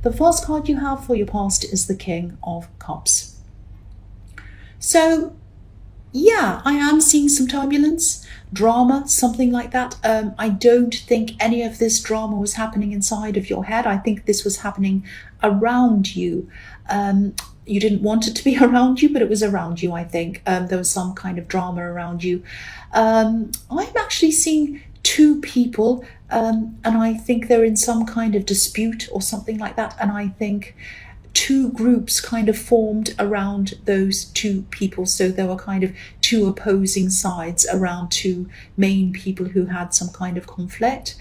The first card you have for your past is the King of Cups. So yeah, I am seeing some turbulence, drama, something like that. I don't think any of this drama was happening inside of your head. I think this was happening around you. You didn't want it to be around you, but it was around you, I think. There was some kind of drama around you. I'm actually seeing two people, and I think they're in some kind of dispute or something like that. And I think two groups kind of formed around those two people. So there were kind of two opposing sides around two main people who had some kind of conflict.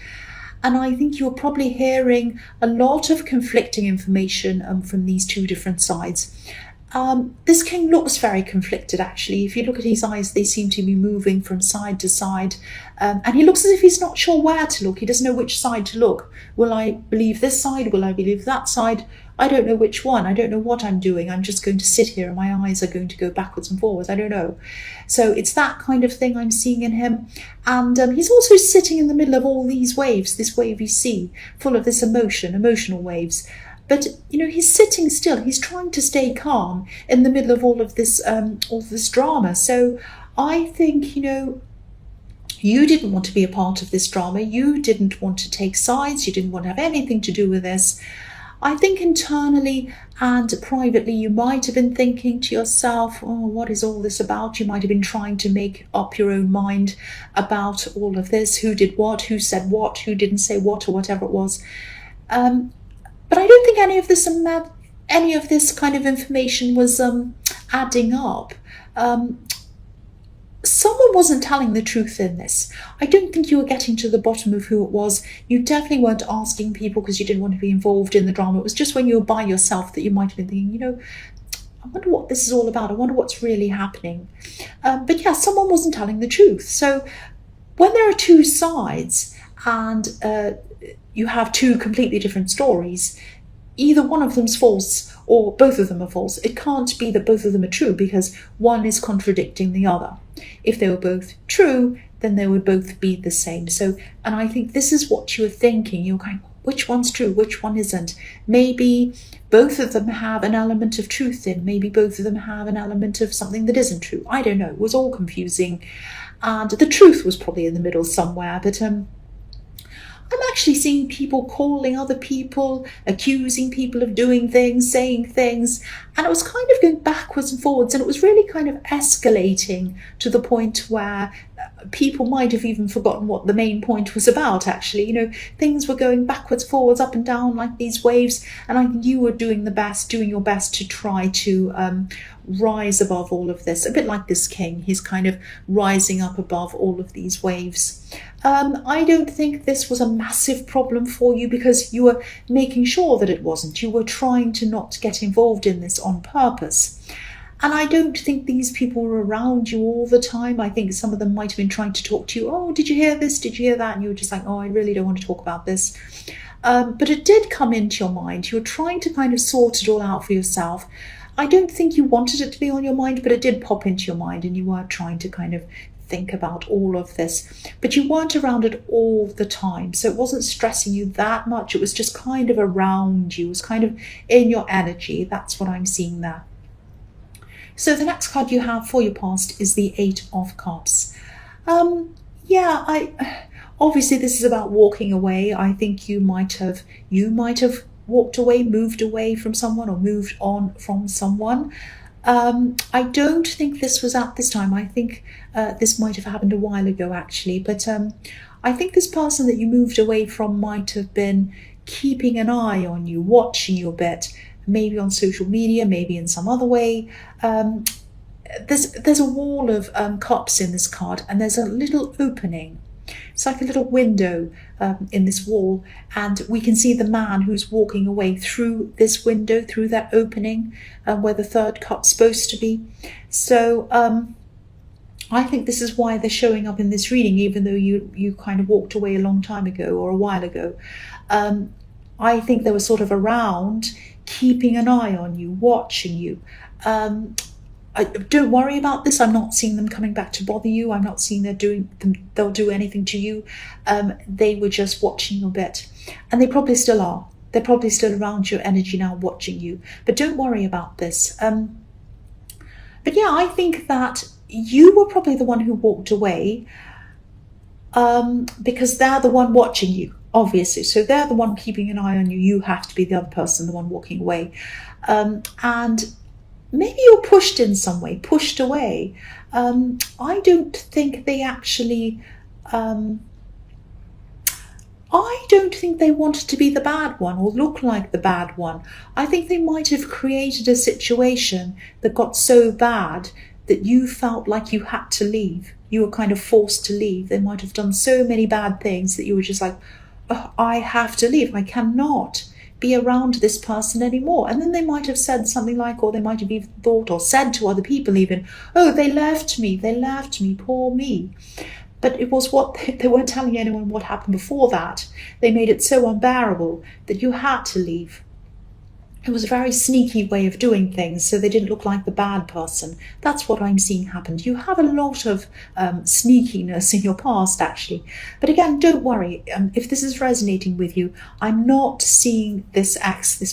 And I think you're probably hearing a lot of conflicting information from these two different sides. This king looks very conflicted, actually. If you look at his eyes, they seem to be moving from side to side. And he looks as if he's not sure where to look. He doesn't know which side to look. Will I believe this side? Will I believe that side? I don't know which one. I don't know what I'm doing. I'm just going to sit here and my eyes are going to go backwards and forwards. I don't know. So it's that kind of thing I'm seeing in him. And he's also sitting in the middle of all these waves, this wavy sea, full of this emotional waves. But, he's sitting still. He's trying to stay calm in the middle of all of this drama. So I think, you didn't want to be a part of this drama. You didn't want to take sides. You didn't want to have anything to do with this. I think internally and privately, you might have been thinking to yourself, oh, what is all this about? You might have been trying to make up your own mind about all of this. Who did what? Who said what? Who didn't say what? Or whatever it was. But I don't think any of this kind of information was adding up. Someone wasn't telling the truth in this. I don't think you were getting to the bottom of who it was. You definitely weren't asking people because you didn't want to be involved in the drama. It was just when you were by yourself that you might have been thinking, I wonder what this is all about. I wonder what's really happening. But yeah, someone wasn't telling the truth. So when there are two sides and you have two completely different stories, either one of them's false or both of them are false. It can't be that both of them are true because one is contradicting the other. If they were both true, then they would both be the same. So, and I think this is what you were thinking. You're going, which one's true? Which one isn't? Maybe both of them have an element of truth in. Maybe both of them have an element of something that isn't true. I don't know. It was all confusing. And the truth was probably in the middle somewhere. But I'm actually seeing people calling other people, accusing people of doing things, saying things, and it was kind of going backwards and forwards, and it was really kind of escalating to the point where people might have even forgotten what the main point was about, actually. Things were going backwards, forwards, up and down like these waves, and I think you were doing your best to try to rise above all of this, a bit like this king. He's kind of rising up above all of these waves. I don't think this was a massive problem for you because you were making sure that it wasn't. You were trying to not get involved in this on purpose. And I don't think these people were around you all the time. I think some of them might have been trying to talk to you. Oh, did you hear this? Did you hear that? And you were just like, oh, I really don't want to talk about this. But it did come into your mind. You were trying to kind of sort it all out for yourself. I don't think you wanted it to be on your mind, but it did pop into your mind and you were trying to kind of think about all of this. But you weren't around it all the time. So it wasn't stressing you that much. It was just kind of around you. It was kind of in your energy. That's what I'm seeing there. So the next card you have for your past is the Eight of Cups. Obviously this is about walking away. I think you might have walked away, moved away from someone or moved on from someone. I don't think this was at this time. I think this might have happened a while ago, actually. But I think this person that you moved away from might have been keeping an eye on you, watching you a bit, maybe on social media, maybe in some other way. There's a wall of cups in this card, and there's a little opening. It's like a little window in this wall, and we can see the man who's walking away through this window, through that opening, where the third cup's supposed to be. So I think this is why they're showing up in this reading, even though you kind of walked away a long time ago or a while ago. I think they were sort of around, keeping an eye on you, watching you. Don't worry about this. I'm not seeing them coming back to bother you. I'm not seeing they'll do anything to you. They were just watching you a bit, and they probably still are. They're probably still around your energy now, watching you. But don't worry about this. But yeah, I think that you were probably the one who walked away, because they're the one watching you, obviously. So they're the one keeping an eye on you. You have to be the other person, the one walking away. And maybe you're pushed in some way, pushed away. I don't think they actually... I don't think they wanted to be the bad one or look like the bad one. I think they might have created a situation that got so bad that you felt like you had to leave. You were kind of forced to leave. They might have done so many bad things that you were just like, oh, I have to leave. I cannot be around this person anymore. And then they might have said something like, or they might have even thought or said to other people even, oh, they left me, poor me. But it was what they weren't telling anyone what happened before that. They made it so unbearable that you had to leave. It was a very sneaky way of doing things, so they didn't look like the bad person. That's what I'm seeing happen. You have a lot of sneakiness in your past, actually. But again, don't worry. If this is resonating with you, I'm not seeing this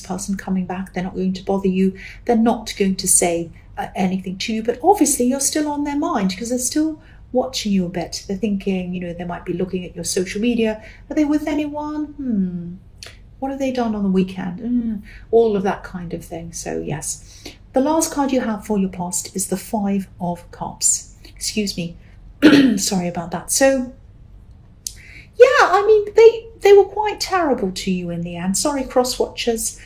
person coming back. They're not going to bother you. They're not going to say anything to you. But obviously, you're still on their mind because they're still watching you a bit. They're thinking, they might be looking at your social media. Are they with anyone? What have they done on the weekend? All of that kind of thing. So yes, the last card you have for your past is the 5 of Cups. Excuse me. Sorry about that. So yeah, I mean, they were quite terrible to you in the end. Sorry, cross watchers.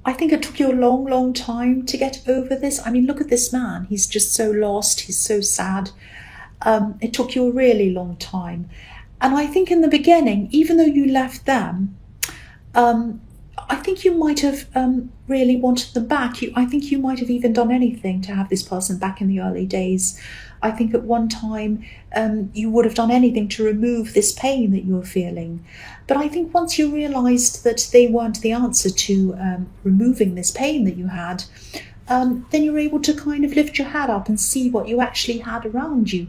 I think it took you a long, long time to get over this. I mean, look at this man. He's just so lost. He's so sad. It took you a really long time. And I think in the beginning, even though you left them, I think you might have really wanted them back. I think you might have even done anything to have this person back in the early days. I think at one time you would have done anything to remove this pain that you were feeling. But I think once you realised that they weren't the answer to removing this pain that you had, then you were able to kind of lift your head up and see what you actually had around you.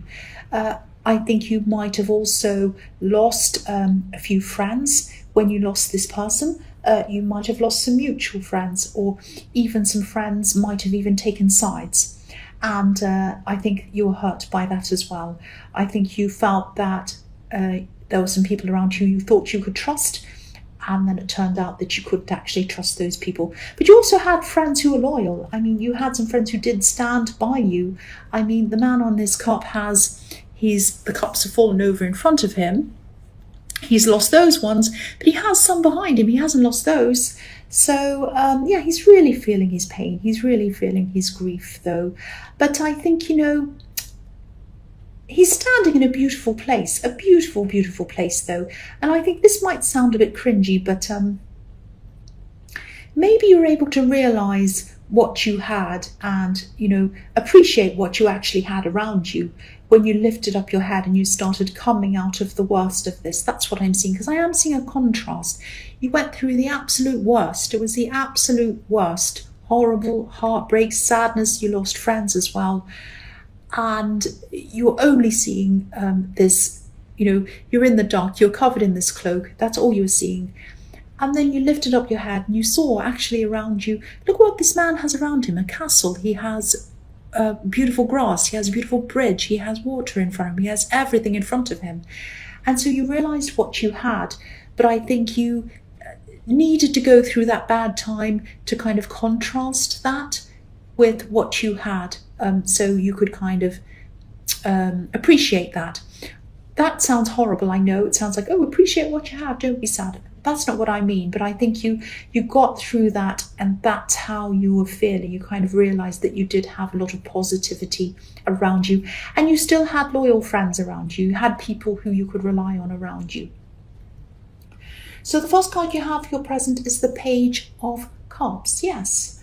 I think you might have also lost a few friends when you lost this person. You might have lost some mutual friends, or even some friends might have even taken sides. And I think you were hurt by that as well. I think you felt that there were some people around you thought you could trust, and then it turned out that you couldn't actually trust those people. But you also had friends who were loyal. I mean, you had some friends who did stand by you. I mean, the man on this cup the cups have fallen over in front of him. He's lost those ones, but he has some behind him. He hasn't lost those. So, yeah, he's really feeling his pain. He's really feeling his grief, though. But I think, he's standing in a beautiful place, a beautiful, beautiful place, though. And I think this might sound a bit cringy, but maybe you're able to realise what you had and, appreciate what you actually had around you when you lifted up your head and you started coming out of the worst of this. That's what I'm seeing, because I am seeing a contrast. You went through the absolute worst. It was the absolute worst. Horrible heartbreak, sadness. You lost friends as well. And you're only seeing this, you're in the dark. You're covered in this cloak. That's all you're seeing. And then you lifted up your head and you saw actually around you, look what this man has around him, a castle. He has beautiful grass, he has a beautiful bridge, he has water in front of him, he has everything in front of him. And so you realised what you had, but I think you needed to go through that bad time to kind of contrast that with what you had, so you could kind of appreciate that. That sounds horrible, I know. It sounds like, oh, appreciate what you have, don't be sad. That's not what I mean, but I think you got through that, and that's how you were feeling. You kind of realised that you did have a lot of positivity around you, and you still had loyal friends around you. You had people who you could rely on around you. So the first card you have for your present is the Page of Cups. Yes.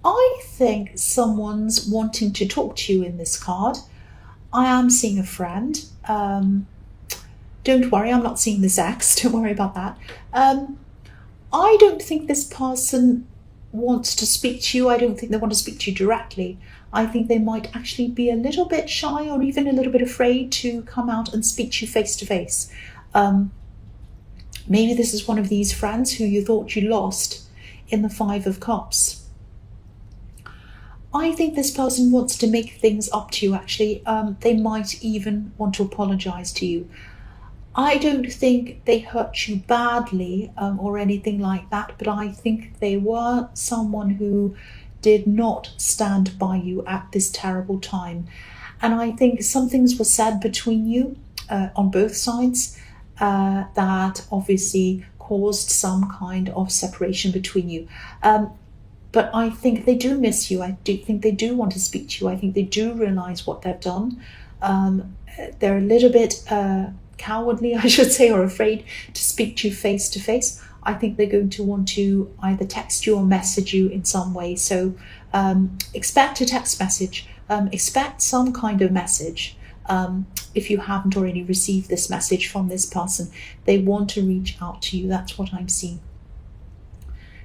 I think someone's wanting to talk to you in this card. I am seeing a friend. Don't worry, I'm not seeing this ex. Don't worry about that. I don't think this person wants to speak to you. I don't think they want to speak to you directly. I think they might actually be a little bit shy or even a little bit afraid to come out and speak to you face to face. Maybe this is one of these friends who you thought you lost in the Five of Cups. I think this person wants to make things up to you, actually. They might even want to apologize to you. I don't think they hurt you badly or anything like that, but I think they were someone who did not stand by you at this terrible time. And I think some things were said between you on both sides that obviously caused some kind of separation between you. But I think they do miss you. I do think they do want to speak to you. I think they do realize what they've done. They're a little bit cowardly, I should say, or afraid to speak to you face to face. I think they're going to want to either text you or message you in some way. So expect a text message. Expect some kind of message. If you haven't already received this message from this person, they want to reach out to you. That's what I'm seeing.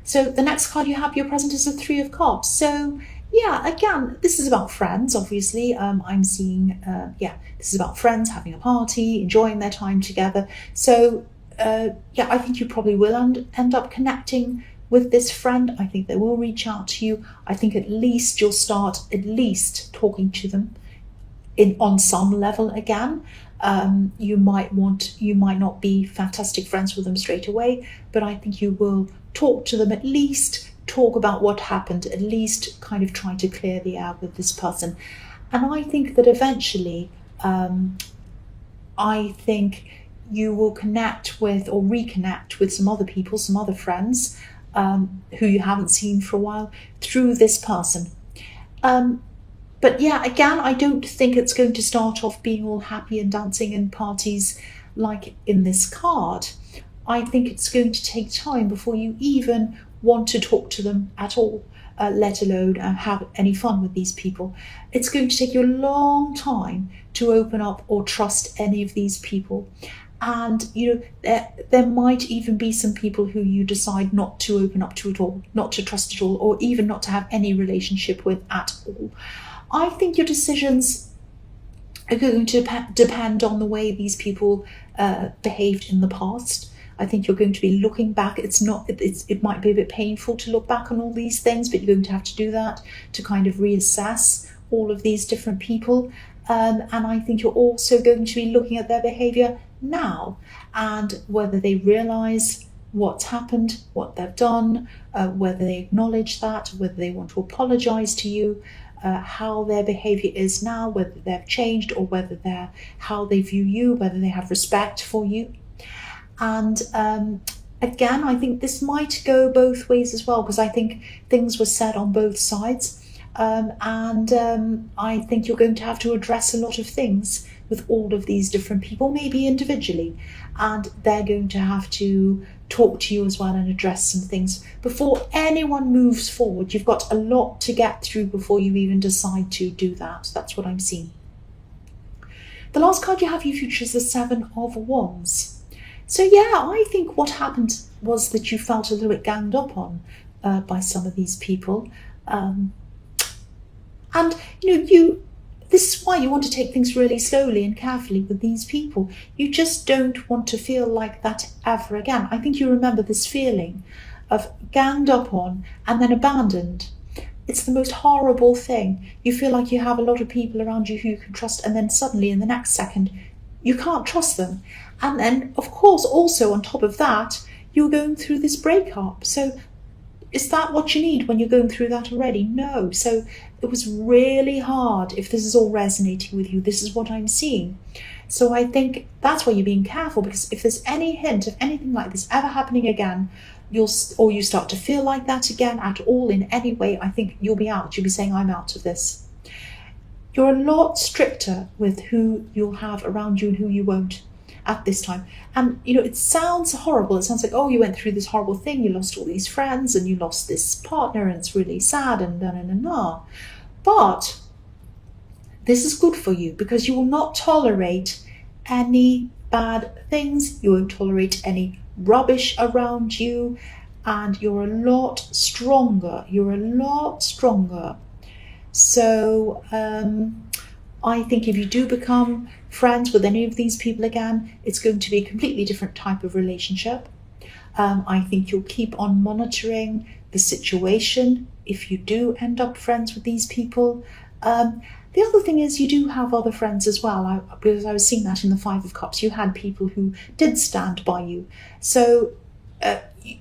So the next card you have, your present, is the Three of Cups. So yeah, again, this is about friends, obviously. I'm seeing, this is about friends having a party, enjoying their time together. So I think you probably will end up connecting with this friend. I think they will reach out to you. I think at least you'll start talking to them on some level again. You might not be fantastic friends with them straight away, but I think you will talk to them, at least talk about what happened, at least kind of try to clear the air with this person. And I think that eventually, I think you will connect with or reconnect with some other people, some other friends who you haven't seen for a while through this person. But yeah, again, I don't think it's going to start off being all happy and dancing and parties like in this card. I think it's going to take time before you even want to talk to them at all, let alone have any fun with these people. It's going to take you a long time to open up or trust any of these people. And, there might even be some people who you decide not to open up to at all, not to trust at all, or even not to have any relationship with at all. I think your decisions are going to depend on the way these people behaved in the past. I think you're going to be looking back. It might be a bit painful to look back on all these things, but you're going to have to do that to kind of reassess all of these different people. And I think you're also going to be looking at their behavior now and whether they realize what's happened, what they've done, whether they acknowledge that, whether they want to apologize to you, how their behavior is now, whether they've changed or whether how they view you, whether they have respect for you. And again, I think this might go both ways as well, because I think things were said on both sides. I think you're going to have to address a lot of things with all of these different people, maybe individually, and they're going to have to talk to you as well and address some things before anyone moves forward. You've got a lot to get through before you even decide to do that. That's what I'm seeing. The last card you have for your future is the Seven of Wands. So yeah, I think what happened was that you felt a little bit ganged up on by some of these people. And this is why you want to take things really slowly and carefully with these people. You just don't want to feel like that ever again. I think you remember this feeling of ganged up on and then abandoned. It's the most horrible thing. You feel like you have a lot of people around you who you can trust, and then suddenly in the next second, you can't trust them. And then, of course, also on top of that, you're going through this breakup. So is that what you need when you're going through that already? No. So it was really hard. If this is all resonating with you, this is what I'm seeing. So I think that's why you're being careful, because if there's any hint of anything like this ever happening again, you start to feel like that again at all in any way, I think you'll be out. You'll be saying, I'm out of this. You're a lot stricter with who you'll have around you and who you won't at this time. And it sounds horrible. It sounds like, oh, you went through this horrible thing, you lost all these friends and you lost this partner and it's really sad and na. But this is good for you, because you will not tolerate any bad things. You won't tolerate any rubbish around you, and you're a lot stronger. So I think if you do become friends with any of these people again, it's going to be a completely different type of relationship. I think you'll keep on monitoring the situation if you do end up friends with these people. The other thing is you do have other friends as well, because I was seeing that in the Five of Cups. You had people who did stand by you. So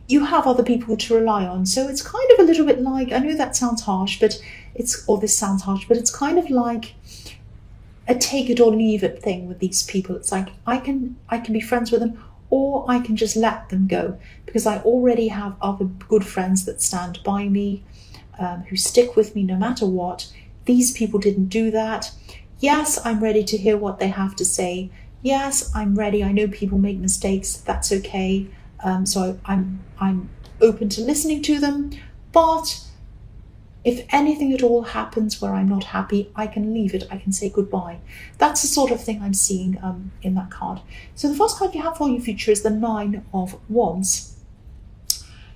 you have other people to rely on. So it's kind of a little bit like, I know that sounds harsh, but this sounds harsh, but it's kind of like a take it or leave it thing with these people. It's like I can be friends with them, or I can just let them go, because I already have other good friends that stand by me, who stick with me no matter what. These people didn't do that. Yes, I'm ready to hear what they have to say. Yes, I'm ready. I know people make mistakes. That's okay. So I'm open to listening to them. But if anything at all happens where I'm not happy, I can leave it. I can say goodbye. That's the sort of thing I'm seeing in that card. So the first card you have for your future is the Nine of Wands.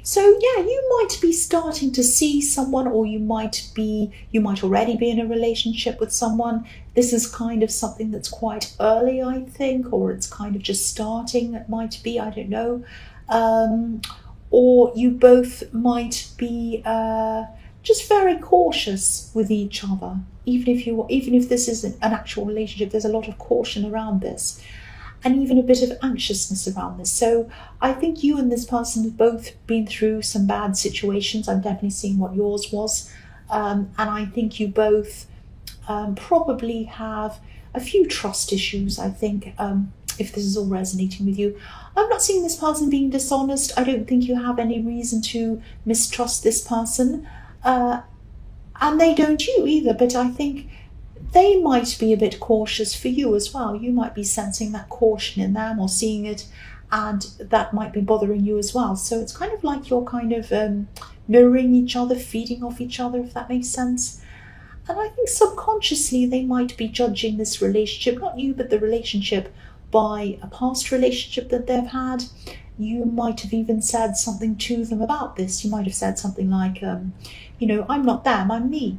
So yeah, you might be starting to see someone, or you might already be in a relationship with someone. This is kind of something that's quite early, I think, or it's kind of just starting. It might be, I don't know. Or you both might be just very cautious with each other. Even if this isn't an actual relationship, there's a lot of caution around this, and even a bit of anxiousness around this. So I think you and this person have both been through some bad situations. I'm definitely seeing what yours was. And I think you both probably have a few trust issues, I think, if this is all resonating with you. I'm not seeing this person being dishonest. I don't think you have any reason to mistrust this person. And they don't you either, but I think they might be a bit cautious for you as well. You might be sensing that caution in them or seeing it, and that might be bothering you as well. So it's kind of like you're kind of mirroring each other, feeding off each other, if that makes sense. And I think subconsciously they might be judging this relationship, not you, but the relationship, by a past relationship that they've had. You might have even said something to them about this. You might have said something like, I'm not them, I'm me.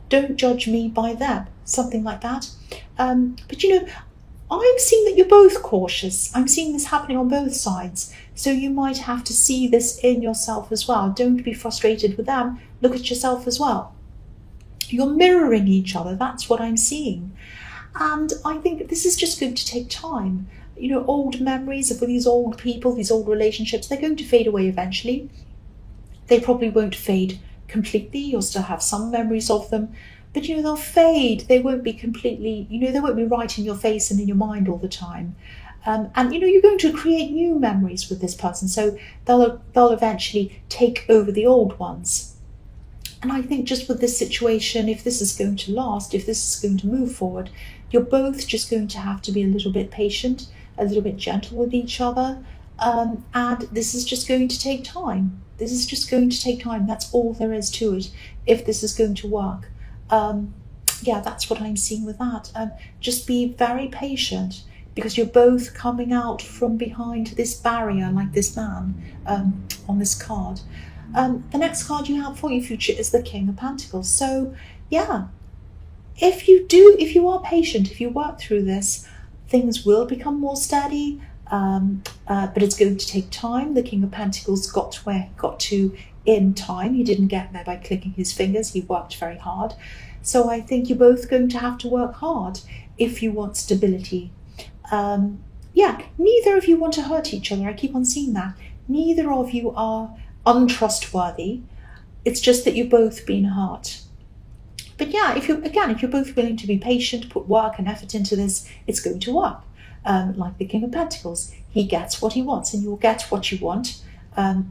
Don't judge me by them, something like that. But I'm seeing that you're both cautious. I'm seeing this happening on both sides. So you might have to see this in yourself as well. Don't be frustrated with them. Look at yourself as well. You're mirroring each other. That's what I'm seeing. And I think this is just going to take time. Old memories of these old people, these old relationships, they're going to fade away eventually. They probably won't fade completely. You'll still have some memories of them, but they'll fade. They won't be completely, they won't be right in your face and in your mind all the time. And you're going to create new memories with this person, so they'll eventually take over the old ones. And I think just with this situation, if this is going to last, if this is going to move forward, you're both just going to have to be a little bit patient, a little bit gentle with each other, and this is just going to take time. This is just going to take time. That's all there is to it, if this is going to work. That's what I'm seeing with that. Just be very patient, because you're both coming out from behind this barrier, like this man on this card. The next card you have for your future is the King of Pentacles. So yeah, if you are patient, if you work through this, things will become more steady. But it's going to take time. The King of Pentacles got to where he got to in time. He didn't get there by clicking his fingers. He worked very hard. So I think you're both going to have to work hard if you want stability. Neither of you want to hurt each other. I keep on seeing that. Neither of you are untrustworthy. It's just that you've both been hurt. But yeah, if you're both willing to be patient, put work and effort into this, it's going to work. Like the King of Pentacles, he gets what he wants, and you'll get what you want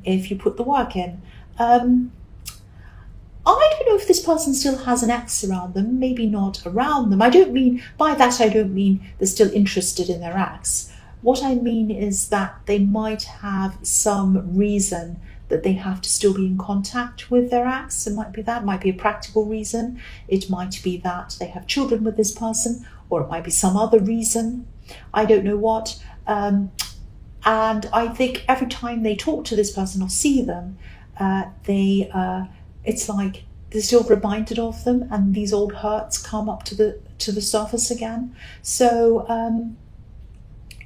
if you put the work in. I don't know if this person still has an ex around them, maybe not around them. By that I don't mean they're still interested in their ex. What I mean is that they might have some reason that they have to still be in contact with their ex. It might be that, it might be a practical reason. It might be that they have children with this person, or it might be some other reason. I don't know what. And I think every time they talk to this person or see them, it's like they're still reminded of them, and these old hurts come up to the surface again. So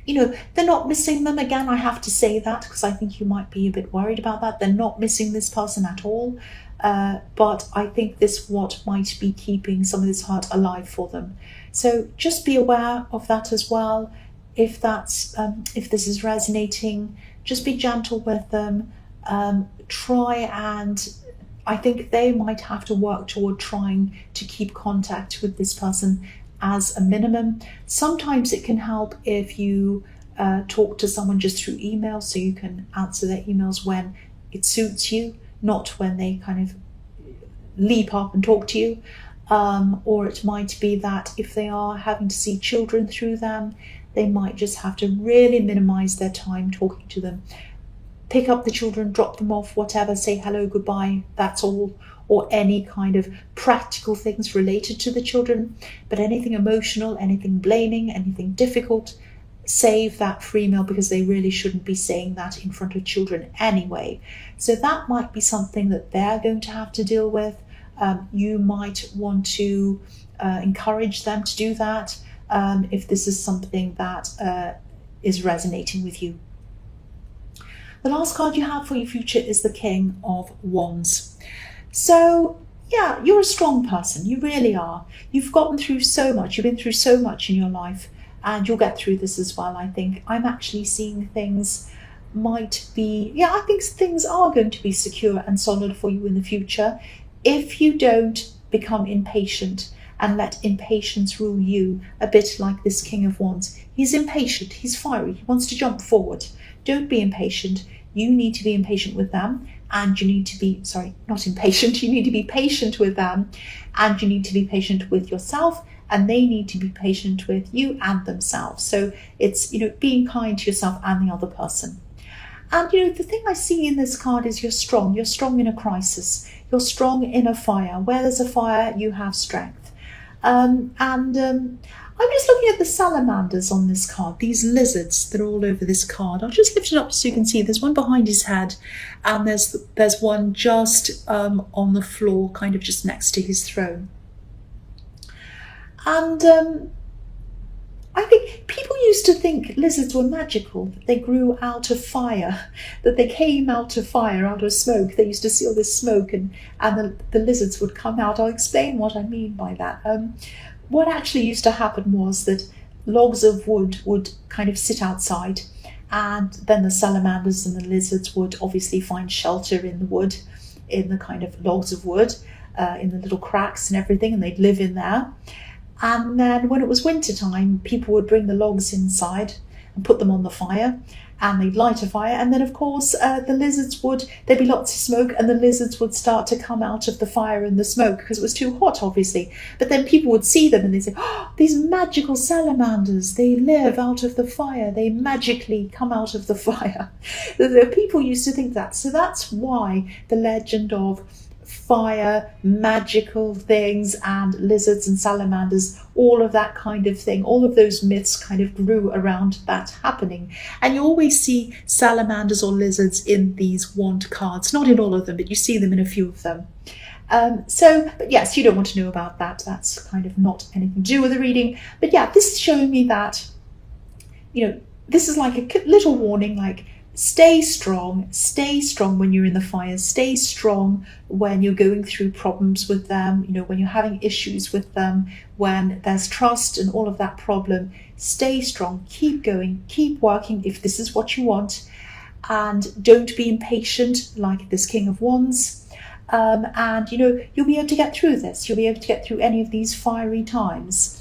they're not missing them again. I have to say that because I think you might be a bit worried about that. They're not missing this person at all, but I think this what might be keeping some of this hurt alive for them. So just be aware of that as well. If this is resonating, just be gentle with them. Try, and I think they might have to work toward trying to keep contact with this person as a minimum. Sometimes it can help if you talk to someone just through email, so you can answer their emails when it suits you, not when they kind of leap up and talk to you. Or it might be that if they are having to see children through them, they might just have to really minimize their time talking to them. Pick up the children, drop them off, whatever, say hello, goodbye, that's all, or any kind of practical things related to the children. But anything emotional, anything blaming, anything difficult, save that for email, because they really shouldn't be saying that in front of children anyway. So that might be something that they're going to have to deal with. You might want to encourage them to do that if this is something that is resonating with you. The last card you have for your future is the King of Wands. So yeah, you're a strong person. You really are. You've gotten through so much. You've been through so much in your life, and you'll get through this as well, I think. I'm actually seeing things might be, I think things are going to be secure and solid for you in the future if you don't become impatient and let impatience rule you, a bit like this King of Wands. He's impatient, he's fiery, he wants to jump forward. Don't be impatient. You need to be impatient with them, and you need to be, not impatient, you need to be patient with them, and you need to be patient with yourself, and they need to be patient with you and themselves. So it's, being kind to yourself and the other person. And, the thing I see in this card is you're strong. You're strong in a crisis. You're strong in a fire. Where there's a fire, you have strength. I'm just looking at the salamanders on this card, these lizards that are all over this card. I'll just lift it up so you can see. There's one behind his head, and there's one just on the floor, kind of just next to his throne. And I think people used to think lizards were magical, that they grew out of fire, that they came out of fire, out of smoke. They used to see all this smoke and the lizards would come out. I'll explain what I mean by that. What actually used to happen was that logs of wood would kind of sit outside, and then the salamanders and the lizards would obviously find shelter in the wood, in the kind of logs of wood, in the little cracks and everything, and they'd live in there. And then when it was winter time, people would bring the logs inside and put them on the fire, and they'd light a fire. And then, of course, the lizards there'd be lots of smoke, and the lizards would start to come out of the fire and the smoke because it was too hot, obviously. But then people would see them and they'd say, oh, these magical salamanders, they live out of the fire. They magically come out of the fire. The people used to think that. So that's why the legend of fire, magical things, and lizards and salamanders, all of that kind of thing, all of those myths kind of grew around that happening. And you always see salamanders or lizards in these wand cards, not in all of them, but you see them in a few of them. But yes, you don't want to know about that. That's kind of not anything to do with the reading. But yeah, this is showing me that, this is like a little warning, like, stay strong when you're in the fire, stay strong when you're going through problems with them, when you're having issues with them, when there's trust and all of that problem. Stay strong, keep going, keep working if this is what you want, and don't be impatient like this King of Wands. And you'll be able to get through this. You'll be able to get through any of these fiery times.